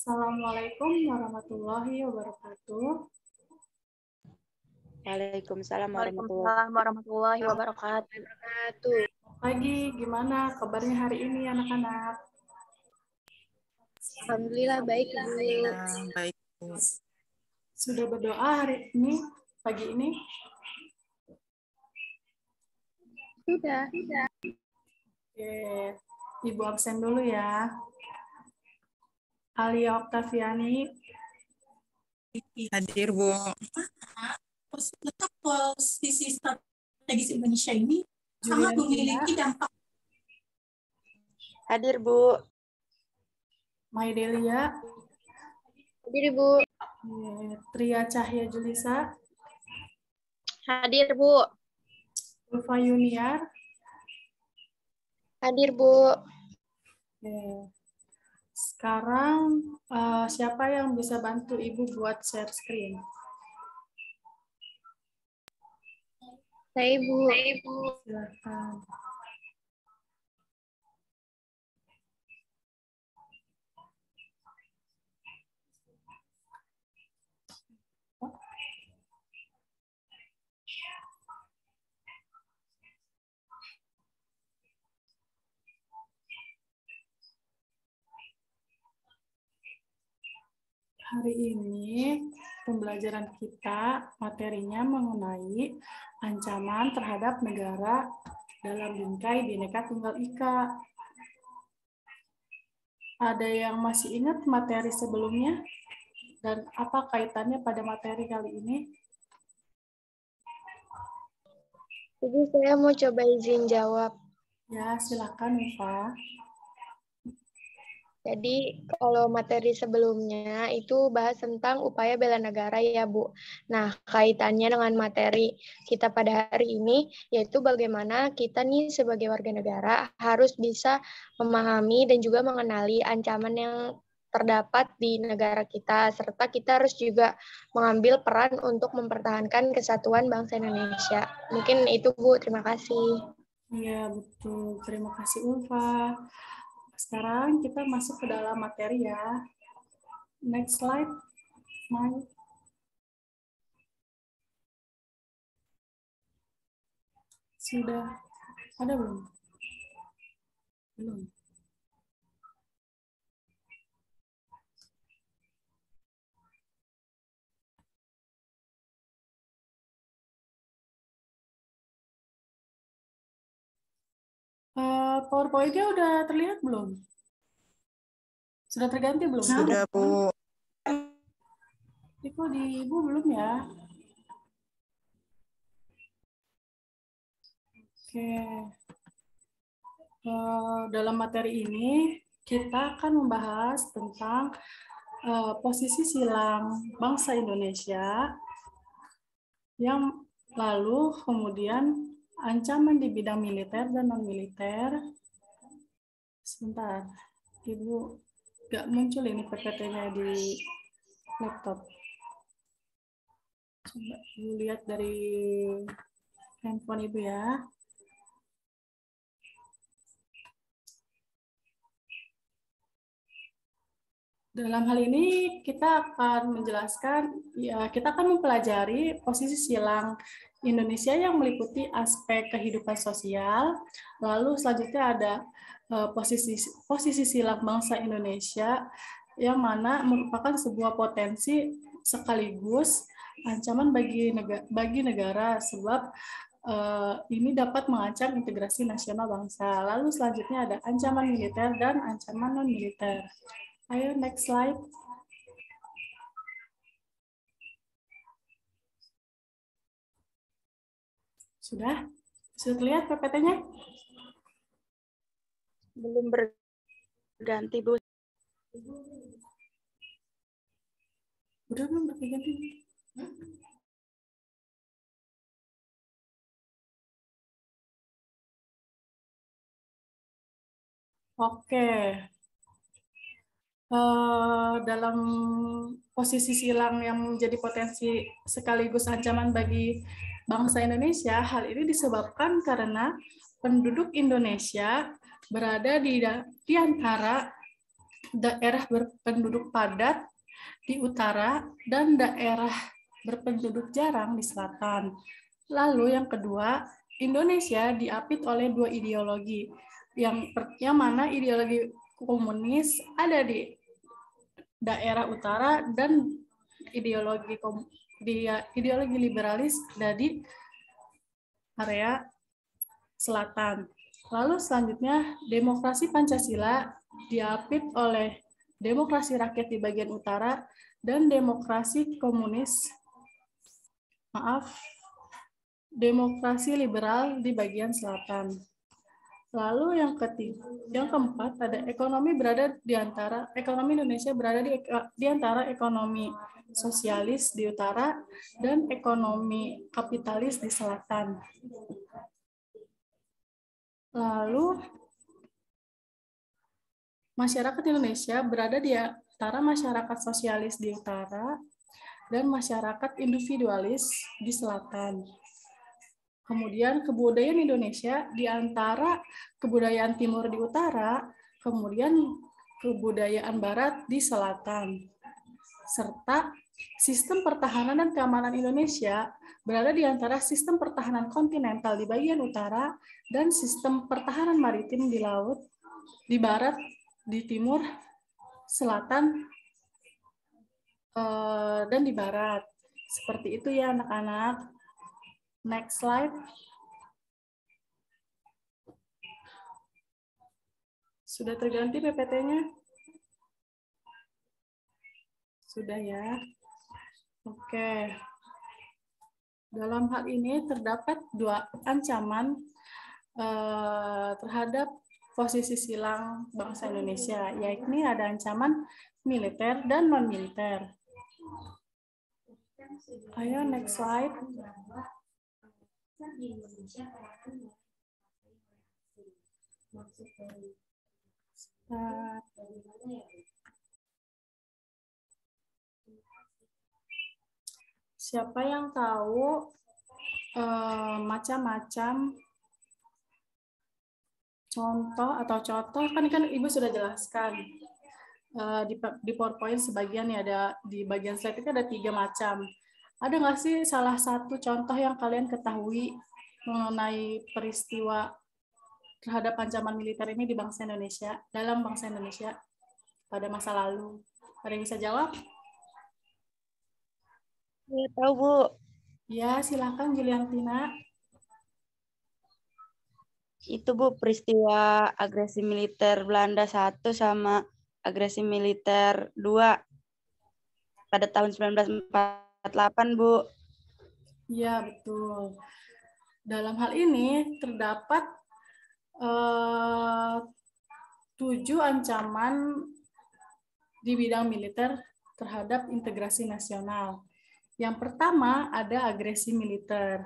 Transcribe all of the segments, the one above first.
Assalamualaikum warahmatullahi wabarakatuh. Waalaikumsalam warahmatullahi wabarakatuh. Pagi, gimana kabarnya hari ini anak-anak? Alhamdulillah baik, Bu. Baik. Sudah berdoa hari ini, pagi ini? Sudah. Oke, Ibu absen dulu ya. Alia Oktaviani. Hadir, Bu. Tetap posisi strategis Indonesia ini sangat Julian memiliki Tina. dampak. Hadir, Bu. Maidelia. Hadir, Bu. Tria Cahya Julisa. Hadir, Bu. Ulfa Yuniar. Hadir, Bu. Oke. Sekarang siapa yang bisa bantu Ibu buat share screen? Saya, Bu. Silakan. Hari ini pembelajaran kita materinya mengenai ancaman terhadap negara dalam bingkai Bhinneka Tunggal Ika. Ada yang masih ingat materi sebelumnya? Dan apa kaitannya pada materi kali ini? Ibu, saya mau coba izin jawab. Ya, silakan Ulfa. Jadi, kalau materi sebelumnya itu bahas tentang upaya bela negara ya, Bu. Nah, kaitannya dengan materi kita pada hari ini, yaitu bagaimana kita nih sebagai warga negara harus bisa memahami dan juga mengenali ancaman yang terdapat di negara kita, serta kita harus juga mengambil peran untuk mempertahankan kesatuan bangsa Indonesia. Mungkin itu, Bu. Terima kasih. Iya, betul. Terima kasih Ulfa. Sekarang kita masuk ke dalam materi ya. Next slide. Mai. Sudah ada belum? Belum. PowerPoint-nya udah terlihat belum? Sudah terganti belum? Sudah, Bu. Kok di Ibu belum ya? Oke. Dalam materi ini kita akan membahas tentang posisi silang bangsa Indonesia yang lalu kemudian ancaman di bidang militer dan non-militer. Sebentar, Ibu nggak muncul ini PPT-nya di laptop. Coba Ibu lihat dari handphone Ibu ya. Dalam hal ini kita akan menjelaskan, ya kita akan mempelajari posisi silang Indonesia yang meliputi aspek kehidupan sosial. Lalu selanjutnya ada posisi silang bangsa Indonesia yang mana merupakan sebuah potensi sekaligus ancaman bagi negara sebab ini dapat mengancam integrasi nasional bangsa. Lalu selanjutnya ada ancaman militer dan ancaman non-militer. Ayo, next slide. Sudah? Sudah terlihat PPT-nya? Belum berganti, Bu. Udah belum berganti? Oke. Dalam posisi silang yang menjadi potensi sekaligus ancaman bagi bangsa Indonesia, hal ini disebabkan karena penduduk Indonesia berada di antara daerah berpenduduk padat di utara dan daerah berpenduduk jarang di selatan. Lalu yang kedua, Indonesia diapit oleh dua ideologi, yang mana ideologi komunis ada di daerah utara dan ideologi liberalis ada di area selatan. Lalu selanjutnya, demokrasi Pancasila diapit oleh demokrasi rakyat di bagian utara dan demokrasi demokrasi liberal di bagian selatan. Lalu yang keempat ada ekonomi Indonesia berada di antara ekonomi sosialis di utara dan ekonomi kapitalis di selatan. Lalu masyarakat Indonesia berada di antara masyarakat sosialis di utara dan masyarakat individualis di selatan. Kemudian kebudayaan Indonesia di antara kebudayaan timur di utara, kemudian kebudayaan barat di selatan. Serta sistem pertahanan dan keamanan Indonesia berada di antara sistem pertahanan kontinental di bagian utara dan sistem pertahanan maritim di laut, di barat, di timur, selatan, dan di barat. Seperti itu ya anak-anak. Next slide. Sudah terganti PPT-nya? Sudah ya. Oke. Dalam hal ini terdapat dua ancaman terhadap posisi silang bangsa Indonesia, yaitu ada ancaman militer dan non-militer. Ayo next slide. Siapa yang tahu macam-macam contoh kan Ibu sudah jelaskan di PowerPoint sebagian ya, ada di bagian slide itu ada 3 macam. Ada nggak sih salah satu contoh yang kalian ketahui mengenai peristiwa terhadap ancaman militer ini di bangsa Indonesia, dalam bangsa Indonesia pada masa lalu? Ada yang bisa jawab? Ya, tahu, Bu. Ya, silakan Juliantina. Itu, Bu, peristiwa agresi militer Belanda 1 sama agresi militer 2 pada tahun 1948, Bu. Ya, betul. Dalam hal ini terdapat 7 ancaman di bidang militer terhadap integrasi nasional. Yang pertama ada agresi militer,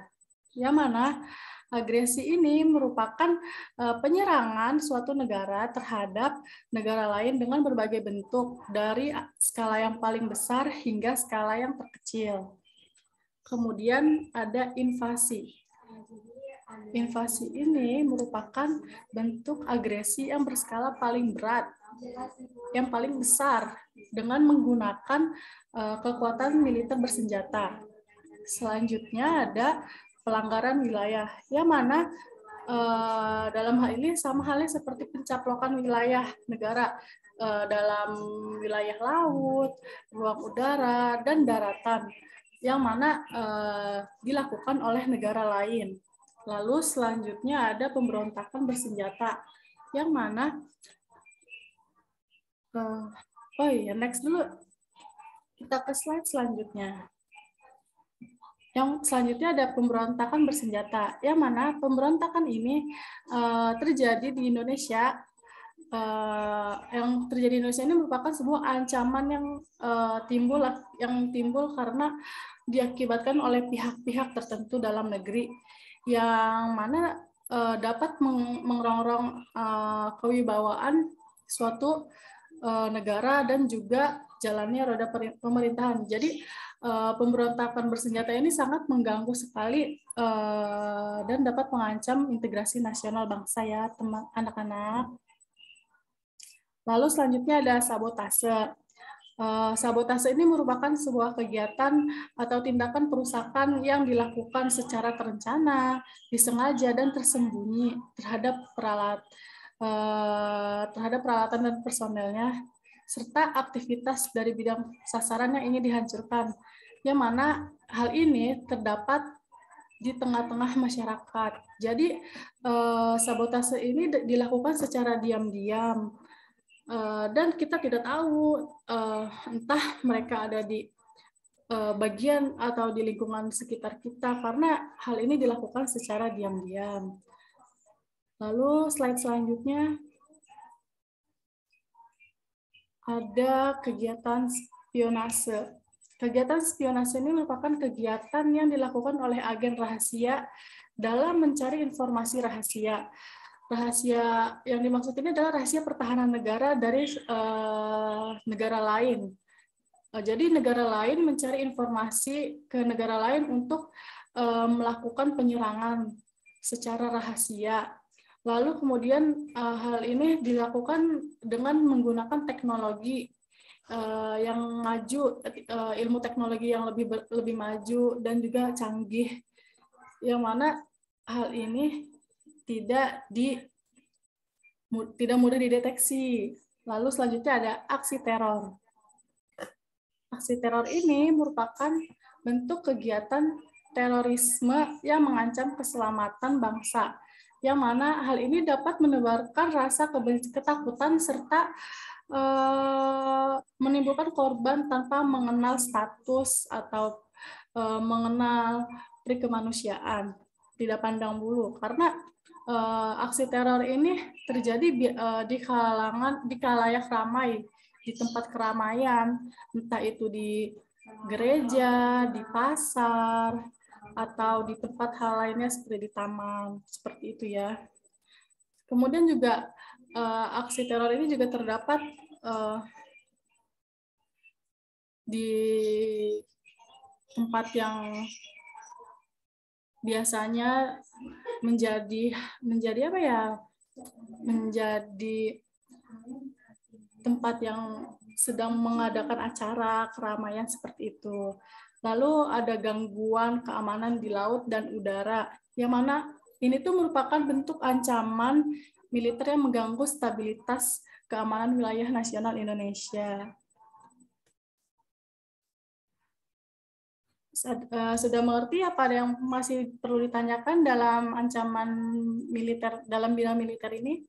yang mana agresi ini merupakan penyerangan suatu negara terhadap negara lain dengan berbagai bentuk, dari skala yang paling besar hingga skala yang terkecil. Kemudian ada invasi. Invasi ini merupakan bentuk agresi yang berskala paling berat, yang paling besar, dengan menggunakan kekuatan militer bersenjata. Selanjutnya ada pelanggaran wilayah, yang mana dalam hal ini sama halnya seperti pencaplokan wilayah negara dalam wilayah laut, ruang udara, dan daratan, yang mana dilakukan oleh negara lain. Lalu selanjutnya ada pemberontakan bersenjata, yang mana next dulu, kita ke slide selanjutnya. Yang selanjutnya ada pemberontakan bersenjata, yang mana pemberontakan ini terjadi di Indonesia. Yang terjadi di Indonesia ini merupakan sebuah ancaman yang timbul karena diakibatkan oleh pihak-pihak tertentu dalam negeri, yang mana dapat mengerongrong kewibawaan suatu negara dan juga jalannya roda pemerintahan. Jadi pemberontakan bersenjata ini sangat mengganggu sekali dan dapat mengancam integrasi nasional bangsa ya, anak-anak. Lalu selanjutnya ada sabotase. Sabotase ini merupakan sebuah kegiatan atau tindakan perusakan yang dilakukan secara terencana, disengaja, dan tersembunyi terhadap peralatan dan personelnya, serta aktivitas dari bidang sasaran yang ingin dihancurkan, yang mana hal ini terdapat di tengah-tengah masyarakat. Jadi sabotase ini dilakukan secara diam-diam. Dan kita tidak tahu entah mereka ada di bagian atau di lingkungan sekitar kita karena hal ini dilakukan secara diam-diam. Lalu slide selanjutnya ada kegiatan spionase. Kegiatan spionase ini merupakan kegiatan yang dilakukan oleh agen rahasia dalam mencari informasi rahasia. Rahasia yang dimaksud ini adalah rahasia pertahanan negara dari negara lain. Jadi negara lain mencari informasi ke negara lain untuk melakukan penyerangan secara rahasia. Lalu kemudian hal ini dilakukan dengan menggunakan teknologi yang maju, ilmu teknologi yang lebih maju dan juga canggih, yang mana hal ini tidak mudah dideteksi. Lalu selanjutnya ada aksi teror. Aksi teror ini merupakan bentuk kegiatan terorisme yang mengancam keselamatan bangsa, yang mana hal ini dapat menebarkan rasa ketakutan serta menimbulkan korban tanpa mengenal status atau mengenal perikemanusiaan, tidak pandang bulu, karena aksi teror ini terjadi di khalayak ramai, di tempat keramaian, entah itu di gereja, di pasar, atau di tempat hal lainnya seperti di taman, seperti itu ya. Kemudian juga aksi teror ini juga terdapat di tempat yang biasanya menjadi apa ya? Menjadi tempat yang sedang mengadakan acara keramaian seperti itu. Lalu ada gangguan keamanan di laut dan udara, yang mana ini tuh merupakan bentuk ancaman militer yang mengganggu stabilitas keamanan wilayah nasional Indonesia. Sudah mengerti apa ada yang masih perlu ditanyakan dalam ancaman militer, dalam bidang militer ini?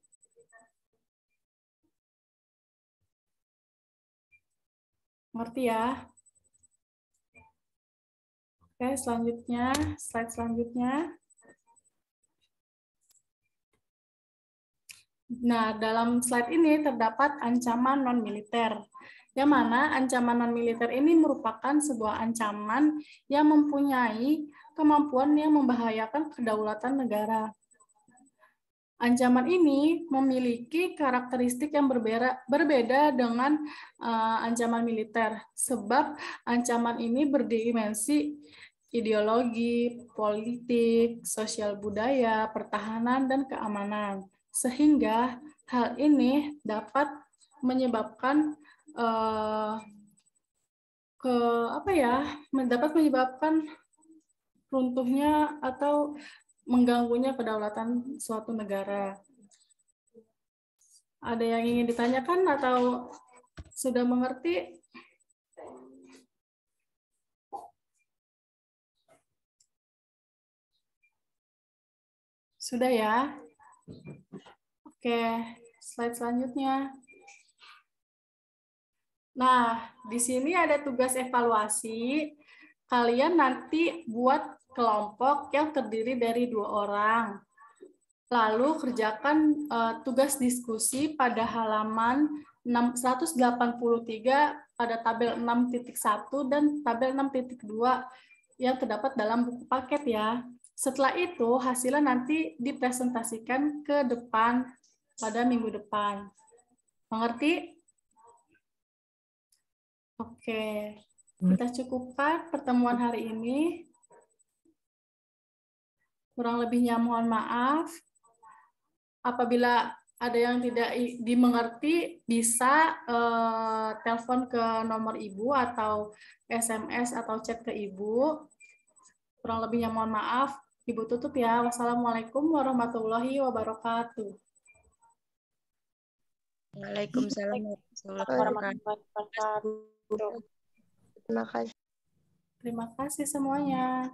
Mengerti ya? Oke, selanjutnya, slide selanjutnya. Nah, dalam slide ini terdapat ancaman non-militer, yang mana ancaman non-militer ini merupakan sebuah ancaman yang mempunyai kemampuan yang membahayakan kedaulatan negara. Ancaman ini memiliki karakteristik yang berbeda dengan ancaman militer, sebab ancaman ini berdimensi ideologi, politik, sosial budaya, pertahanan, dan keamanan. Sehingga hal ini dapat menyebabkan dapat menyebabkan runtuhnya atau mengganggunya kedaulatan suatu negara. Ada yang ingin ditanyakan atau sudah mengerti? Sudah ya? Oke, slide selanjutnya. Nah, di sini ada tugas evaluasi. Kalian nanti buat kelompok yang terdiri dari 2 orang. Lalu kerjakan tugas diskusi pada halaman 183 pada tabel 6.1 dan tabel 6.2 yang terdapat dalam buku paket ya. Setelah itu hasilnya nanti dipresentasikan ke depan pada minggu depan. Mengerti? Oke, kita cukupkan pertemuan hari ini. Kurang lebihnya mohon maaf. Apabila ada yang tidak dimengerti, bisa telepon ke nomor Ibu atau SMS atau chat ke Ibu. Kurang lebihnya mohon maaf. Ibu tutup ya. Wassalamualaikum warahmatullahi wabarakatuh. Waalaikumsalam warahmatullahi wabarakatuh. Terima kasih. Terima kasih semuanya.